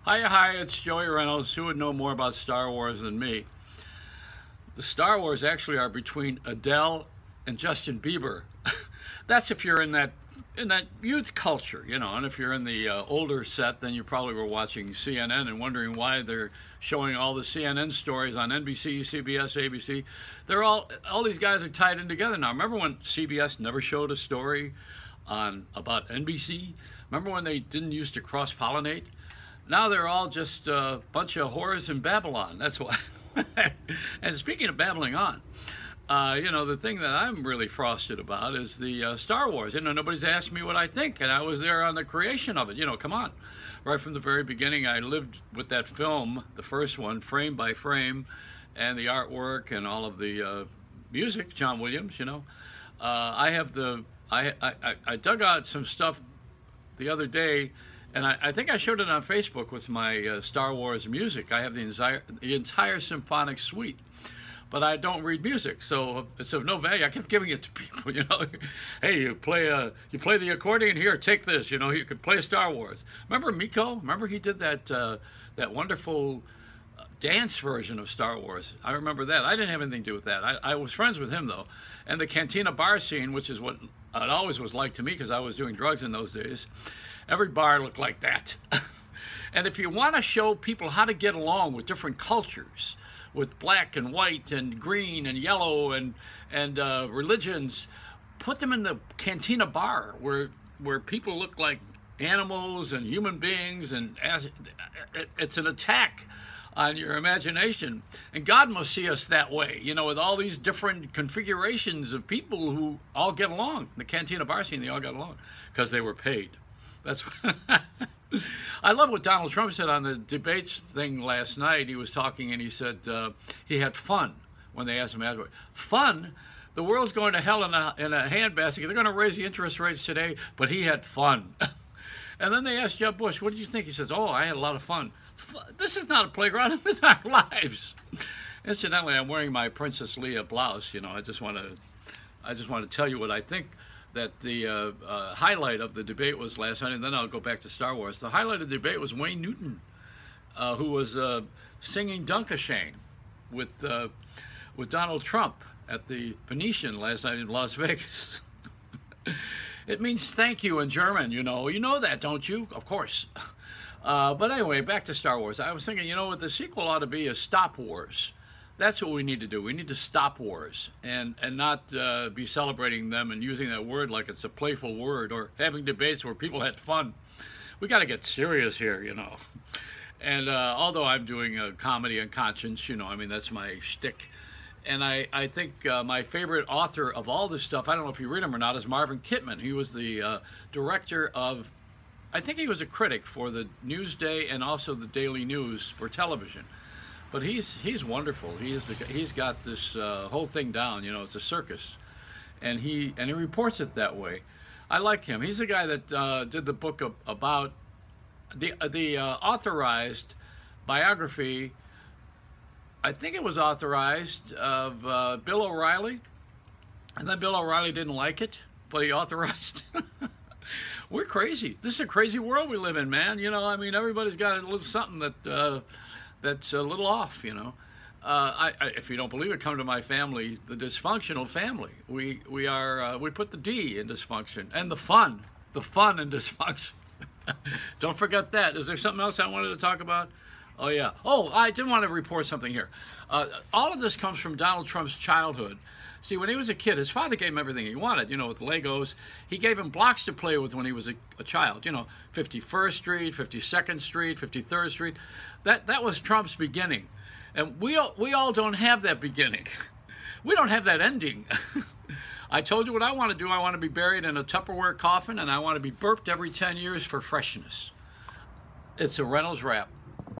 Hi, it's Joey Reynolds. Who would know more about Star Wars than me? The Star Wars actually are between Adele and Justin Bieber. That's if you're in that youth culture, you know. And if you're in the older set, then you probably were watching CNN and wondering why they're showing all the CNN stories on NBC, CBS, ABC. They're all these guys are tied in together now. Remember when CBS never showed a story about NBC? Remember when they didn't used to cross-pollinate? Now they're all just a bunch of whores in Babylon. That's why. And speaking of babbling on, you know, the thing that I'm really frosted about is the Star Wars. You know, nobody's asked me what I think, and I was there on the creation of it. You know, come on. Right from the very beginning, I lived with that film, the first one, frame by frame, and the artwork and all of the music, John Williams, you know. I dug out some stuff the other day, and I think I showed it on Facebook with my Star Wars music. I have the entire symphonic suite, but I don't read music, so it's of no value. I kept giving it to people, you know. Hey, you play the accordion here. Take this, you know. You could play Star Wars. Remember Miko? Remember he did that wonderful dance version of Star Wars. I remember that. I didn't have anything to do with that. I was friends with him though, and the Cantina bar scene, which is what it always was like to me because I was doing drugs in those days. Every bar looked like that. And if you want to show people how to get along with different cultures, with black and white and green and yellow and religions, put them in the Cantina bar where people look like animals and human beings, and it's an attack on your imagination. And God must see us that way, you know, with all these different configurations of people who all get along. The Cantina bar scene, they all got along because they were paid. That's I love what Donald Trump said on the debates thing last night. He was talking and he said he had fun when they asked him afterward. Fun? The world's going to hell in a handbasket. They're going to raise the interest rates today, but he had fun. And then they asked Jeb Bush, what did you think? He says, oh, I had a lot of fun. This is not a playground. This is our lives. Incidentally, I'm wearing my Princess Leia blouse. You know, I just want to tell you what I think. That the highlight of the debate was last night, and then I'll go back to Star Wars. The highlight of the debate was Wayne Newton, who was singing Dunkashane with Donald Trump at the Venetian last night in Las Vegas. It means thank you in German, you know. You know that, don't you? Of course. But anyway, back to Star Wars. I was thinking, you know what the sequel ought to be is Stop Wars. That's what we need to do. We need to stop wars and not be celebrating them and using that word like it's a playful word, or having debates where people had fun. We got to get serious here, you know. And although I'm doing comedy and conscience, you know, I mean, that's my shtick. And I think my favorite author of all this stuff, I don't know if you read him or not, is Marvin Kittman. He was the director of, I think he was a critic for the Newsday and also the Daily News for television. But he's wonderful. He's got this whole thing down. You know, it's a circus, and he reports it that way. I like him. He's the guy that did the book about the authorized biography. I think it was authorized of Bill O'Reilly, and then Bill O'Reilly didn't like it, but he authorized. We're crazy. This is a crazy world we live in, man. You know, I mean, everybody's got a little something that. That's a little off, you know. If you don't believe it, come to my family, the dysfunctional family. We put the D in dysfunction, and the fun in dysfunction. Don't forget that. Is there something else I wanted to talk about? Oh yeah. Oh, I did want to report something here. All of this comes from Donald Trump's childhood. See, when he was a kid, his father gave him everything he wanted, you know, with Legos. He gave him blocks to play with when he was a child, you know, 51st Street, 52nd Street, 53rd Street. That was Trump's beginning. And we all don't have that beginning. We don't have that ending. I told you what I want to do. I want to be buried in a Tupperware coffin, and I want to be burped every 10 years for freshness. It's a Reynolds rap.